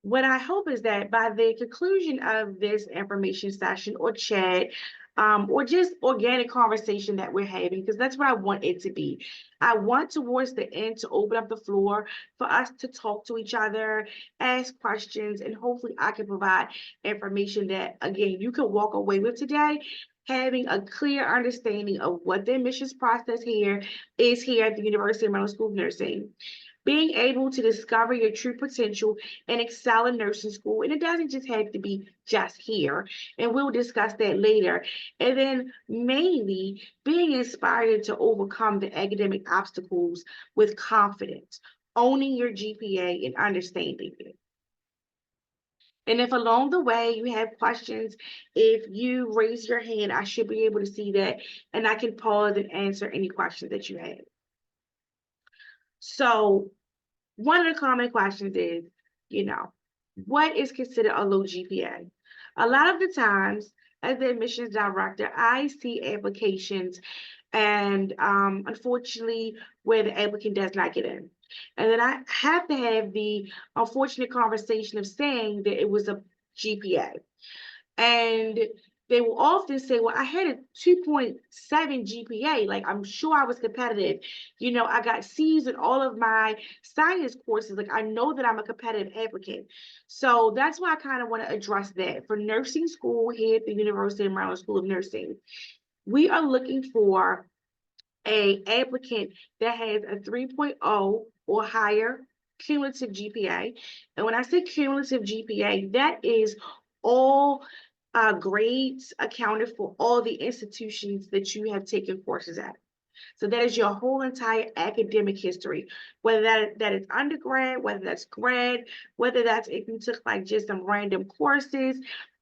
what I hope is that by the conclusion of this information session or chat, or just organic conversation that we're having, because that's what I want it to be. I want towards the end to open up the floor for us to talk to each other, ask questions, and hopefully I can provide information that, again, you can walk away with today, having a clear understanding of what the admissions process here is here at the University of Maryland School of Nursing, being able to discover your true potential and excel in nursing school. And it doesn't just have to be just here. And we'll discuss that later. And then mainly being inspired to overcome the academic obstacles with confidence, owning your GPA and understanding it. And if along the way you have questions, if you raise your hand, I should be able to see that and I can pause and answer any questions that you have. So one of the common questions is, what is considered a low GPA? A lot of the times, as the admissions director, I see applications and unfortunately where the applicant does not get in. And then I have to have the unfortunate conversation of saying that it was a GPA. And they will often say, well, I had a 2.7 GPA. Like, I'm sure I was competitive. I got C's in all of my science courses. Like, I know that I'm a competitive applicant. So that's why I kind of want to address that. For nursing school here at the University of Maryland School of Nursing, we are looking for an applicant that has a 3.0 or higher cumulative GPA. And when I say cumulative GPA, that is all grades accounted for all the institutions that you have taken courses at. So that is your whole entire academic history, whether that is undergrad, whether that's grad, whether that's if you took like just some random courses,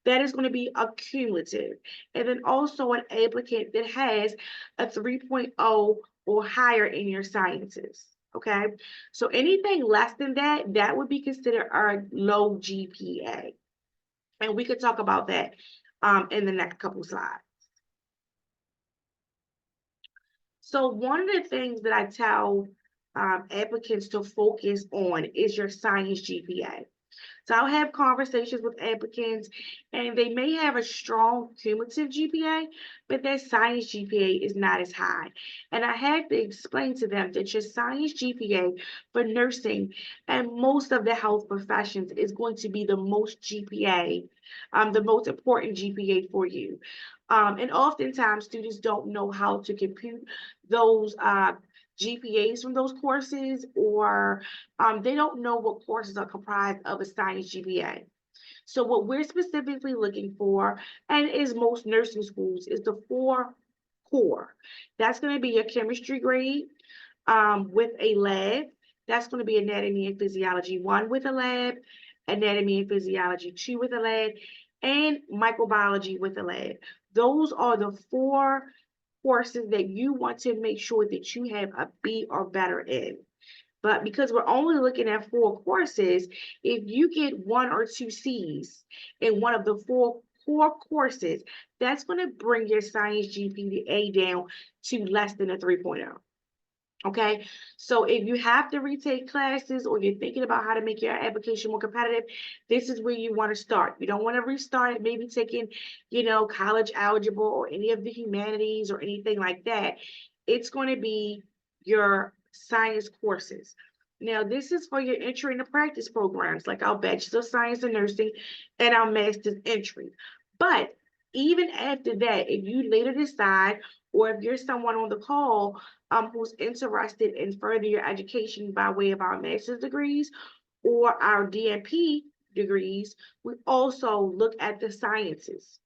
that is going to be a cumulative. And then also an applicant that has a 3.0 or higher in your sciences. Okay, so anything less than that, that would be considered a low GPA. And we could talk about that in the next couple slides. So one of the things that I tell applicants to focus on is your science GPA. So I'll have conversations with applicants and they may have a strong cumulative GPA, but their science GPA is not as high. And I had to explain to them that your science GPA for nursing and most of the health professions is going to be the most GPA, the most important GPA for you. And oftentimes students don't know how to compute those GPAs from those courses, or they don't know what courses are comprised of a science GPA. So what we're specifically looking for, and is most nursing schools, is the 4 core. That's going to be your chemistry grade with a lab. That's going to be anatomy and physiology 1 with a lab, anatomy and physiology 2 with a lab, and microbiology with a lab. Those are the 4 courses that you want to make sure that you have a B or better in. But because we're only looking at 4 courses, if you get 1 or 2 C's in one of the 4 core courses, that's going to bring your science GPA down to less than a 3.0. Okay, so if you have to retake classes or you're thinking about how to make your application more competitive, this is where you want to start. You don't want to restart maybe taking, college algebra or any of the humanities or anything like that. It's going to be your science courses. Now, this is for your entry into practice programs like our Bachelor of Science in Nursing and our Master's Entry. But even after that, if you later decide, or if you're someone on the call who's interested in further your education by way of our master's degrees or our DNP degrees, we also look at the sciences.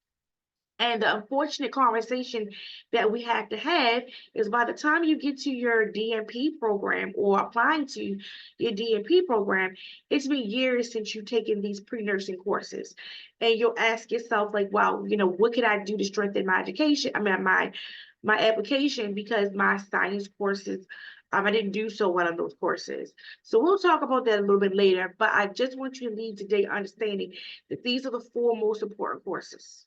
And the unfortunate conversation that we have to have is by the time you get to your DNP program or applying to your DNP program, it's been years since you've taken these pre-nursing courses. And you'll ask yourself, like, wow, what could I do to strengthen my education? I mean, my application, because my science courses, I didn't do so well in those courses. So we'll talk about that a little bit later, but I just want you to leave today understanding that these are the 4 most important courses.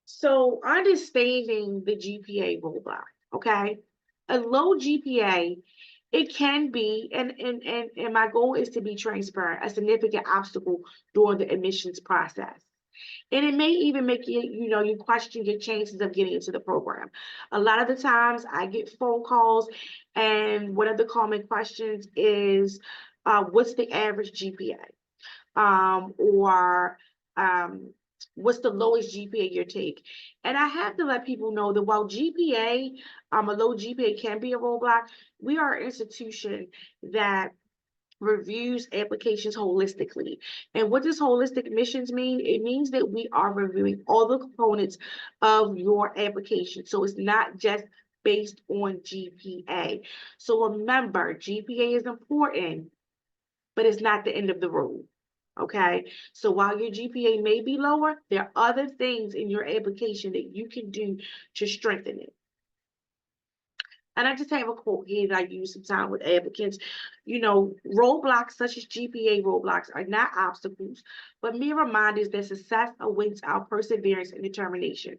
So understanding the GPA roadblock, okay? A low GPA It can be, and my goal is to be transparent, a significant obstacle during the admissions process. And it may even make you, you question your chances of getting into the program. A lot of the times I get phone calls, and one of the common questions is, what's the average GPA? Or what's the lowest GPA you take? And I have to let people know that while GPA, a low GPA can be a roadblock, we are an institution that reviews applications holistically. And what does holistic admissions mean? It means that we are reviewing all the components of your application. So it's not just based on GPA. So remember, GPA is important, but it's not the end of the road. Okay, so while your GPA may be lower, there are other things in your application that you can do to strengthen it. And I just have a quote here that I use sometimes with applicants. Roadblocks such as GPA roadblocks are not obstacles, but mere reminders that success awaits our perseverance and determination.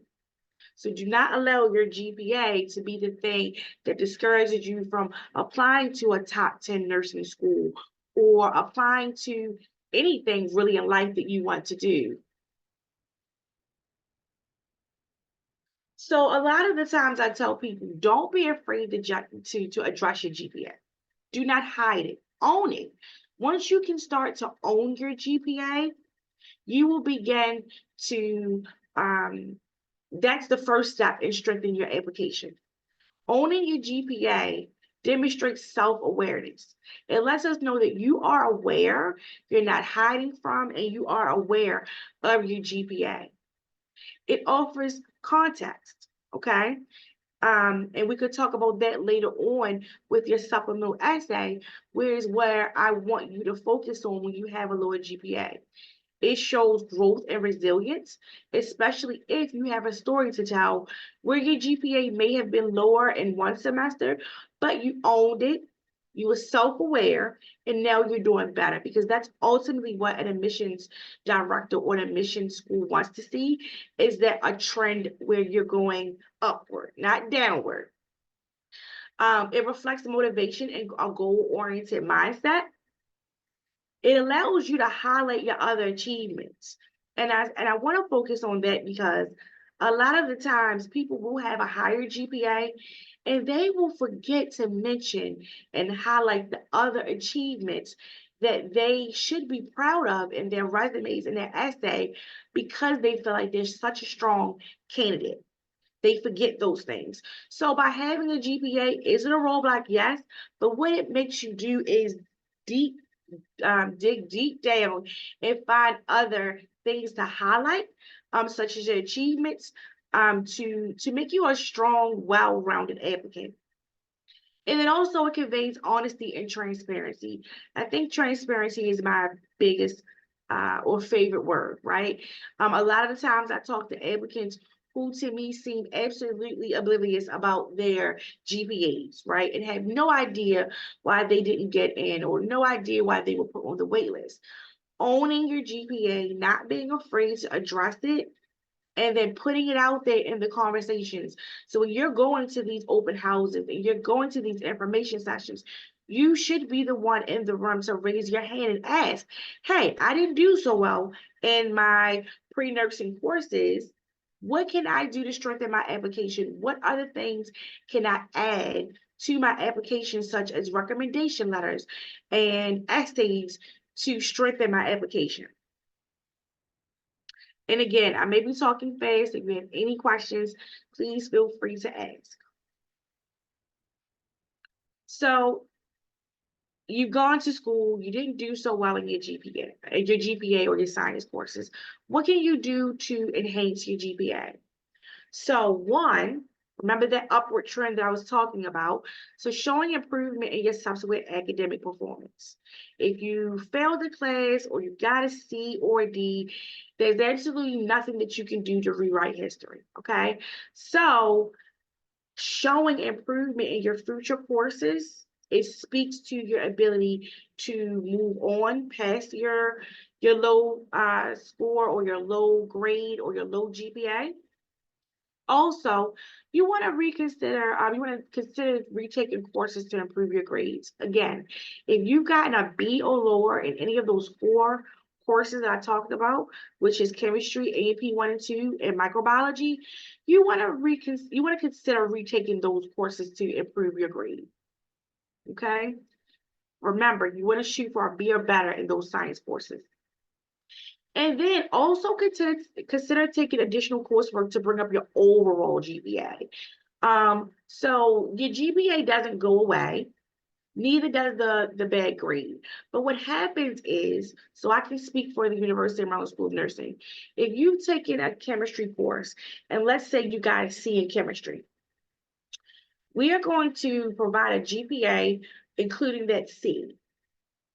So do not allow your GPA to be the thing that discourages you from applying to a top 10 nursing school or applying to anything really in life that you want to do. So a lot of the times I tell people, don't be afraid to address your GPA. Do not hide it. Own it. Once you can start to own your GPA, you will begin to, that's the first step in strengthening your application. Owning your GPA demonstrates self-awareness. It lets us know that you are aware, you're not hiding from, and you are aware of your GPA. It offers context, okay? And we could talk about that later on with your supplemental essay, where I want you to focus on when you have a lower GPA. It shows growth and resilience, especially if you have a story to tell where your GPA may have been lower in one semester, but you owned it, you were self-aware, and now you're doing better, because that's ultimately what an admissions director or an admissions school wants to see, is that a trend where you're going upward, not downward. It reflects motivation and a goal-oriented mindset. It allows you to highlight your other achievements. And I want to focus on that because a lot of the times people will have a higher GPA and they will forget to mention and highlight the other achievements that they should be proud of in their resumes and their essay, because they feel like they're such a strong candidate. They forget those things. So by having a GPA, is it a roadblock? Yes. But what it makes you do is deep dig deep down and find other things to highlight, such as your achievements, to make you a strong, well-rounded applicant. And then also it conveys honesty and transparency. I think transparency is my biggest or favorite word, right? A lot of the times I talk to applicants who to me seem absolutely oblivious about their GPAs, right? And have no idea why they didn't get in, or no idea why they were put on the wait list. Owning your GPA, not being afraid to address it, and then putting it out there in the conversations. So when you're going to these open houses and you're going to these information sessions, you should be the one in the room to raise your hand and ask, hey, I didn't do so well in my pre-nursing courses. What can I do to strengthen my application? What other things can I add to my application, such as recommendation letters and essays, to strengthen my application? And again, I may be talking fast. If you have any questions, please feel free to ask. So you've gone to school, you didn't do so well in your GPA or your science courses. What can you do to enhance your GPA? So one, remember that upward trend that I was talking about. So showing improvement in your subsequent academic performance. If you failed the class or you got a C or a D, there's absolutely nothing that you can do to rewrite history, okay? So showing improvement in your future courses, it speaks to your ability to move on past your low score or your low grade or your low GPA. Also, you want to consider retaking courses to improve your grades. Again, if you've gotten a B or lower in any of those four courses that I talked about, which is chemistry, AP 1 and 2, and microbiology, you want to consider retaking those courses to improve your grade. Okay? Remember, you want to shoot for a B or better in those science courses. And then also consider taking additional coursework to bring up your overall GPA. So your GPA doesn't go away, neither does the bad grade. But what happens is, so I can speak for the University of Maryland School of Nursing. If you've taken a chemistry course, and let's say you got a C in chemistry, we are going to provide a GPA including that C.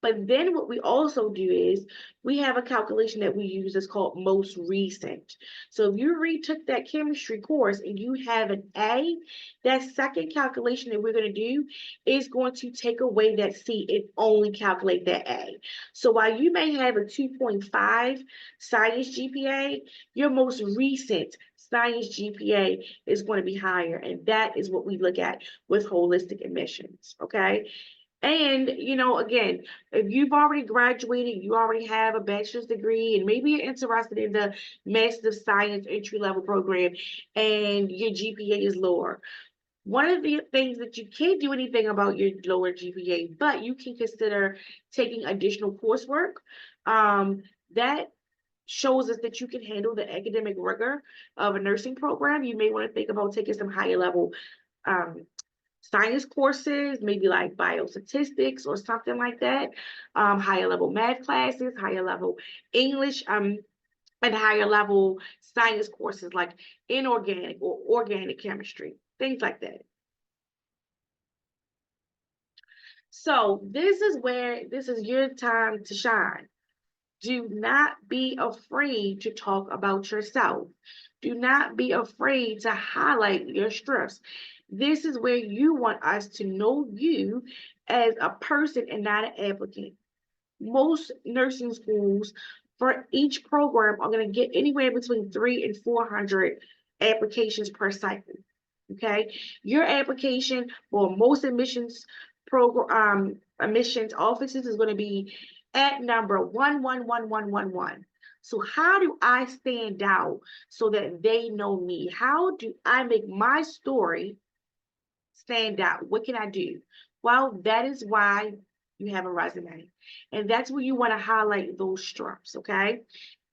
But then what we also do is we have a calculation that we use that's called most recent. So if you retook that chemistry course and you have an A, that second calculation that we're going to do is going to take away that C and only calculate that A. So while you may have a 2.5 science GPA, your most recent science GPA is going to be higher. And that is what we look at with holistic admissions. Okay. And, again, if you've already graduated, you already have a bachelor's degree, and maybe you're interested in the Master of Science entry-level program, and your GPA is lower. One of the things that you can't do anything about your lower GPA, but you can consider taking additional coursework. That shows us that you can handle the academic rigor of a nursing program. You may want to think about taking some higher level science courses, maybe like biostatistics or something like that, higher level math classes, higher level English, and higher level science courses like inorganic or organic chemistry, things like that. So this is your time to shine. Do not be afraid to talk about yourself. Do not be afraid to highlight your strengths. This is where you want us to know you as a person and not an applicant. Most nursing schools for each program are going to get anywhere between 300 and 400 applications per cycle. Okay, your application for most admissions offices is going to be at number 11111. So how do I stand out so that they know me? How do I make my story stand out? What can I do? Well, that is why you have a resume. And that's where you want to highlight those strengths, okay?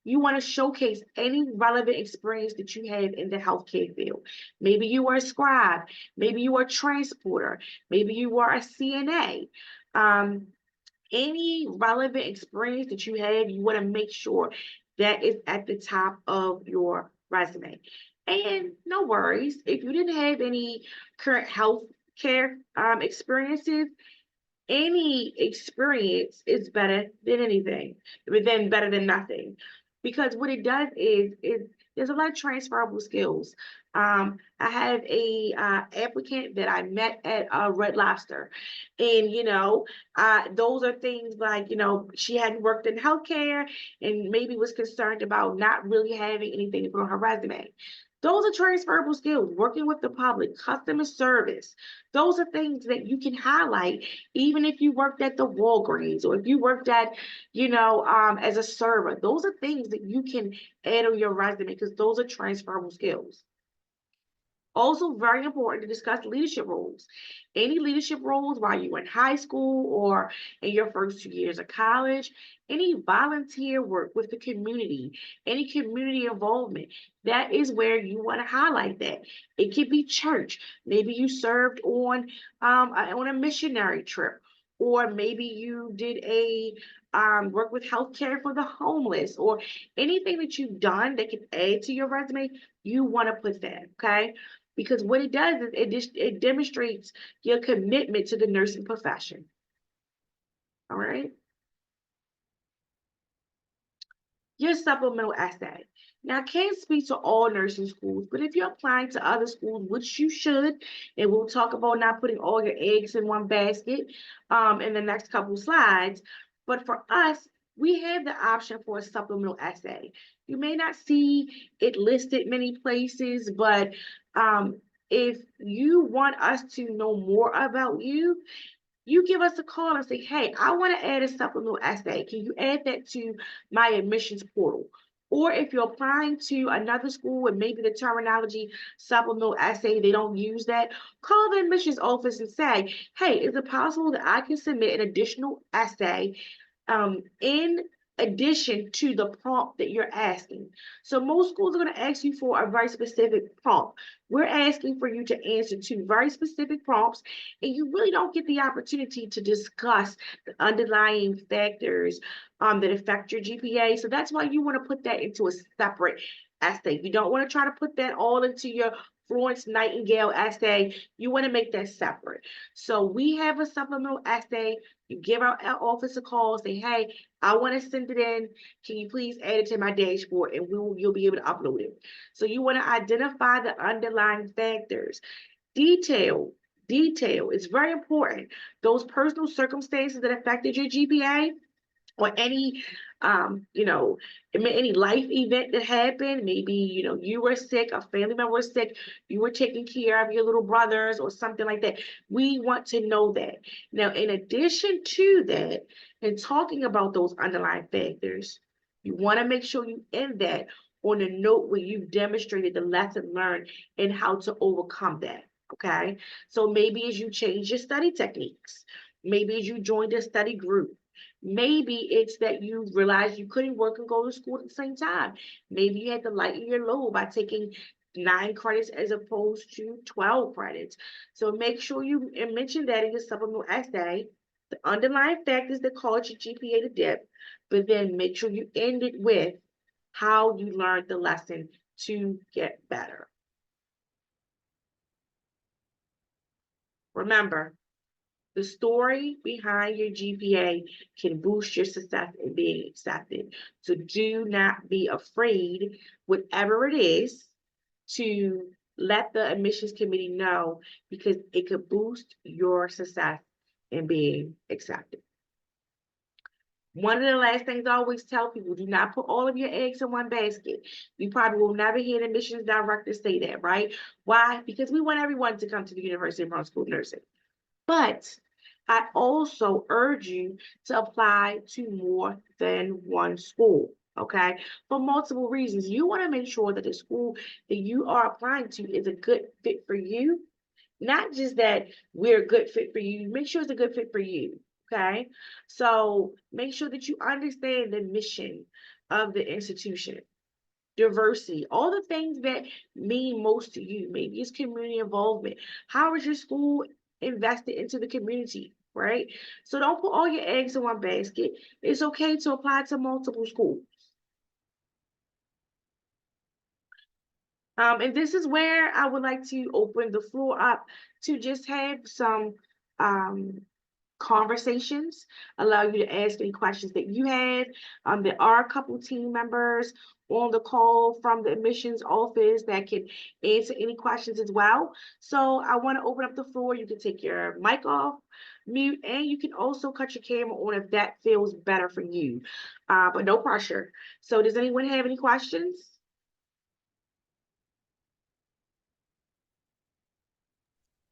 You want to showcase any relevant experience that you have in the healthcare field. Maybe you were a scribe, maybe you were a transporter, maybe you were a CNA. Any relevant experience that you have, you want to make sure that is at the top of your resume. And no worries, if you didn't have any current health care experiences, any experience is better than anything, better than nothing. Because what it does is there's a lot of transferable skills. I have a applicant that I met at Red Lobster, and those are things like she hadn't worked in healthcare and maybe was concerned about not really having anything to put on her resume. Those are transferable skills, working with the public, customer service. Those are things that you can highlight, even if you worked at the Walgreens or if you worked at, as a server. Those are things that you can add on your resume because those are transferable skills. Also, very important to discuss leadership roles. Any leadership roles while you were in high school or in your first 2 years of college, any volunteer work with the community, any community involvement, that is where you want to highlight that. It could be church. Maybe you served on a missionary trip, or maybe you did a work with healthcare for the homeless, or anything that you've done that can add to your resume. You want to put that, okay? Because what it does is it demonstrates your commitment to the nursing profession. All right. Your supplemental essay. Now, I can't speak to all nursing schools, but if you're applying to other schools, which you should, and we'll talk about not putting all your eggs in one basket in the next couple slides. But for us, we have the option for a supplemental essay. You may not see it listed many places, but if you want us to know more about you, you give us a call and say, hey, I want to add a supplemental essay. Can you add that to my admissions portal? Or if you're applying to another school and maybe the terminology supplemental essay, they don't use that, call the admissions office and say, hey, is it possible that I can submit an additional essay in addition to the prompt that you're asking? So most schools are going to ask you for a very specific prompt. We're asking for you to answer two very specific prompts, and you really don't get the opportunity to discuss the underlying factors that affect your GPA. So that's why you want to put that into a separate essay. You don't want to try to put that all into your Florence Nightingale essay. You want to make that separate. So we have a supplemental essay. You give our office a call, say, hey, I want to send it in. Can you please add it to my dashboard? And you'll be able to upload it. So you want to identify the underlying factors. Detail. Detail is very important. Those personal circumstances that affected your GPA, or any any life event that happened. Maybe you were sick, a family member was sick, you were taking care of your little brothers or something like that. We want to know that. Now, in addition to that, and talking about those underlying factors, you want to make sure you end that on a note where you've demonstrated the lesson learned and how to overcome that. Okay, so maybe as you change your study techniques, maybe as you joined a study group, maybe it's that you realized you couldn't work and go to school at the same time. Maybe you had to lighten your load by taking 9 credits as opposed to 12 credits. So make sure you mention that in your supplemental essay, the underlying factors that caused your GPA to dip, but then make sure you end it with how you learned the lesson to get better. Remember, the story behind your GPA can boost your success in being accepted. So do not be afraid, whatever it is, to let the admissions committee know, because it could boost your success in being accepted. One of the last things I always tell people, do not put all of your eggs in one basket. You probably will never hear an admissions director say that, right? Why? Because we want everyone to come to the University of Maryland School of Nursing. But I also urge you to apply to more than one school, okay? For multiple reasons. You want to make sure that the school that you are applying to is a good fit for you. Not just that we're a good fit for you, make sure it's a good fit for you, okay? So make sure that you understand the mission of the institution, diversity, all the things that mean most to you. Maybe it's community involvement. How is your school invested into the community, right? So don't put all your eggs in one basket. It's okay to apply to multiple schools. And this is where I would like to open the floor up to just have some conversations, allow you to ask any questions that you have. There are a couple team members on the call from the admissions office that can answer any questions as well. So I want to open up the floor. You can take your mic off, mute, and you can also cut your camera on if that feels better for you, but no pressure. So does anyone have any questions?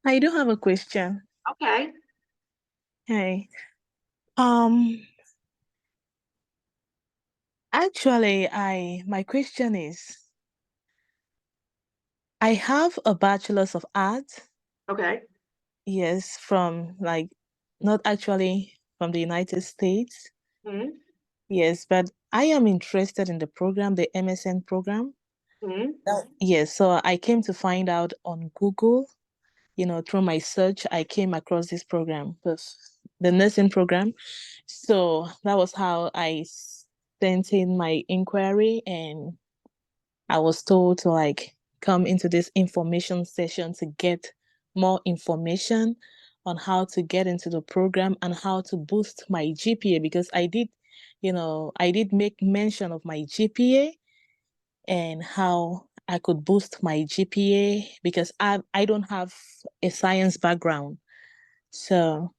I do have a question. Okay. Hey, actually, my question is, I have a bachelor's of arts, Okay. yes, from like, not actually from the United States, Hmm. yes, but I am interested in the program, the MSN program. Hmm. Yes, so I came to find out on Google, through my search, I came across this program, the nursing program. So that was how I sent in my inquiry, and I was told to like come into this information session to get more information on how to get into the program and how to boost my GPA, because I did make mention of my GPA and how I could boost my GPA because I don't have a science background. So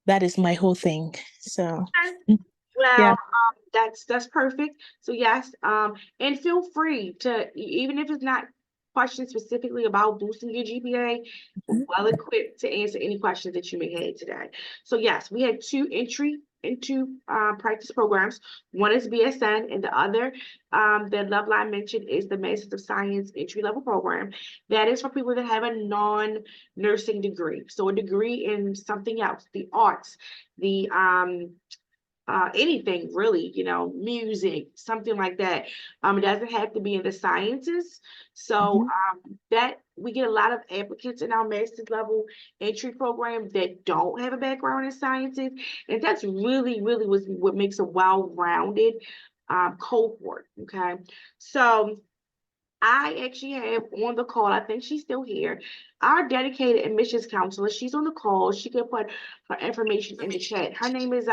that is my whole thing. So Okay. Yeah. Well, that's perfect. So yes, and feel free to even if it's not questions specifically about boosting your GPA, we're Mhm. well equipped to answer any questions that you may have today. So yes, we had two entry into practice programs. One is BSN, and the other that Loveline mentioned is the Masters of Science entry level program. That is for people that have a non-nursing degree, so a degree in something else, the arts, the anything really, music, something like that. It doesn't have to be in the sciences. So Mhm. that we get a lot of applicants in our master's level entry program that don't have a background in sciences, and that's really what makes a well-rounded cohort. Okay, so I actually have on the call, I think she's still here, our dedicated admissions counselor. She's on the call. She can put her information in the chat. Her name is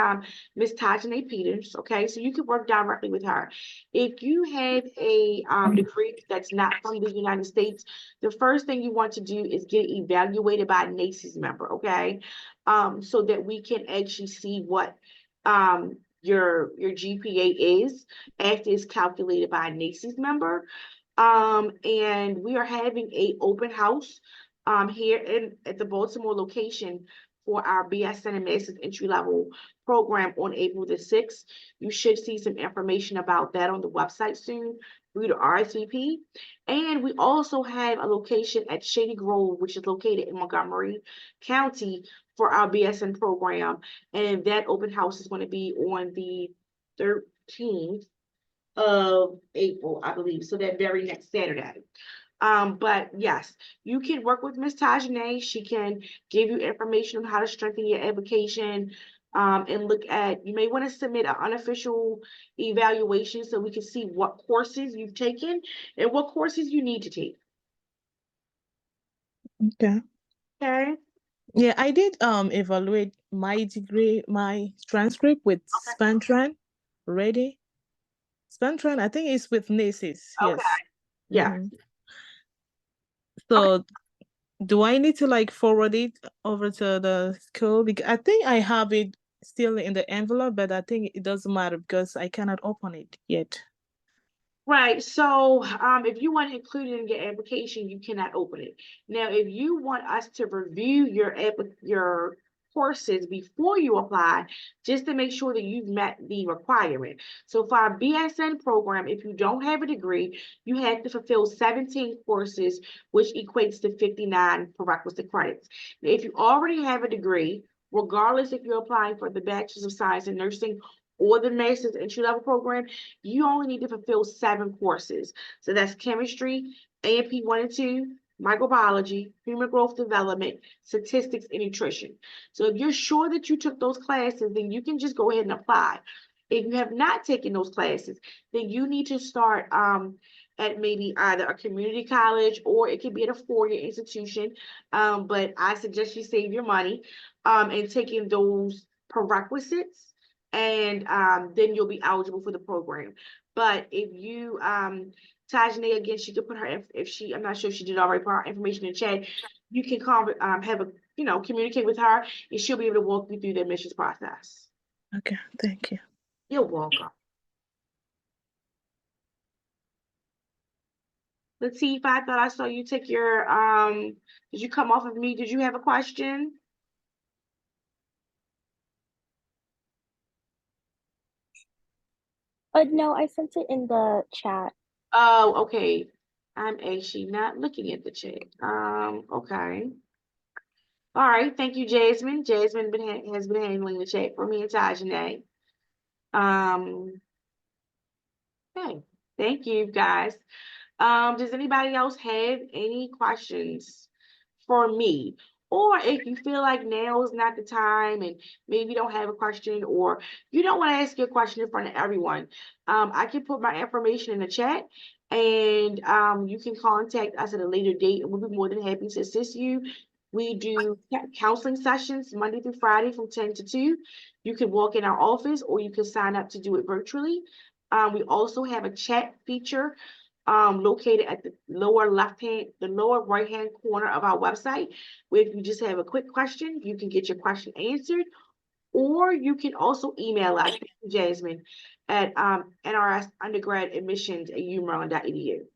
Miss Tajane Peters. Okay, so you can work directly with her. If you have a degree that's not from the United States, the first thing you want to do is get evaluated by a NACES member. Okay, so that we can actually see what your GPA is after it's calculated by a NACES member. And we are having a open house here at the Baltimore location for our BSN and Master's entry level program on April the 6th. You should see some information about that on the website soon for you to RSVP. And we also have a location at Shady Grove, which is located in Montgomery County for our BSN program. And that open house is going to be on the 13th of April, I believe. So that very next Saturday. But yes, you can work with Miss Tajane. She can give you information on how to strengthen your application. And look at, you may want to submit an unofficial evaluation so we can see what courses you've taken and what courses you need to take. Okay. Okay. Yeah, I did evaluate my degree, my transcript with Okay. Spantran already. Spantran, I think it's with NACES. Okay. Yes. Yeah. Mm-hmm. Okay. So do I need to like forward it over to the school? Because I think I have it still in the envelope, but I think it doesn't matter because I cannot open it yet. Right. So, if you want to include it in your application, you cannot open it. Now, if you want us to review your courses before you apply, just to make sure that you've met the requirement. So, for our BSN program, if you don't have a degree, you have to fulfill 17 courses, which equates to 59 prerequisite credits. Now, if you already have a degree, regardless if you're applying for the Bachelor's of Science in Nursing or the Master's Entry Level program, you only need to fulfill 7 courses. So that's chemistry, A&P 1 and 2, microbiology, human growth development, statistics, and nutrition. So if you're sure that you took those classes, then you can just go ahead and apply. If you have not taken those classes, then you need to start at maybe either a community college or it could be at a four-year institution. But I suggest you save your money and taking those prerequisites, and then you'll be eligible for the program. But if you Tajane, again, she could put her, if she, I'm not sure if she did already, put her information in chat. You can have a, communicate with her, and she'll be able to walk you through the admissions process. Okay, thank you. You're welcome. Let's see if I thought I saw you take your did you come off of me? Did you have a question? No, I sent it in the chat. Oh, okay. I'm actually not looking at the chat. Okay. All right. Thank you, Jasmine. Jasmine has been handling the chat for me and Tajane. Um, okay. Thank you, guys. Does anybody else have any questions for me? Or if you feel like now is not the time and maybe you don't have a question or you don't want to ask your question in front of everyone, I can put my information in the chat and you can contact us at a later date and we'll be more than happy to assist you. We do counseling sessions Monday through Friday from 10 to 2. You can walk in our office or you can sign up to do it virtually. We also have a chat feature located at the lower right hand corner of our website, where if you just have a quick question, you can get your question answered, or you can also email us, Jasmine, at nrsundergradadmissions@umaryland.edu.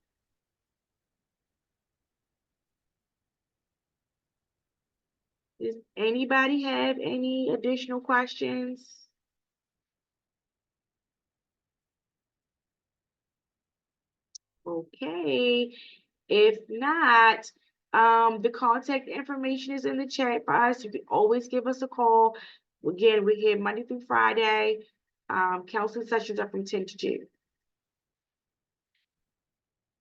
Does anybody have any additional questions? Okay, if not, the contact information is in the chat for us. You can always give us a call. Again, we're here Monday through Friday. Counseling sessions are from 10 to 2.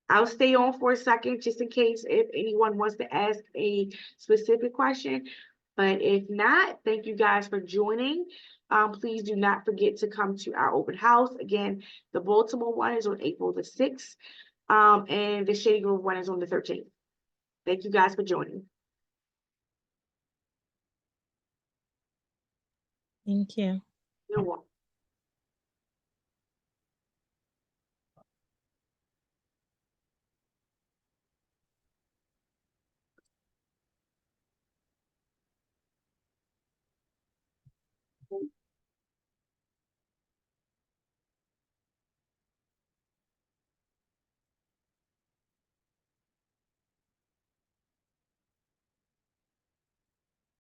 I'll stay on for a second just in case if anyone wants to ask a specific question. But if not, thank you guys for joining. Please do not forget to come to our open house. Again, the Baltimore one is on April the 6th, and the Shady Grove one is on the 13th. Thank you guys for joining. Thank you. You're welcome.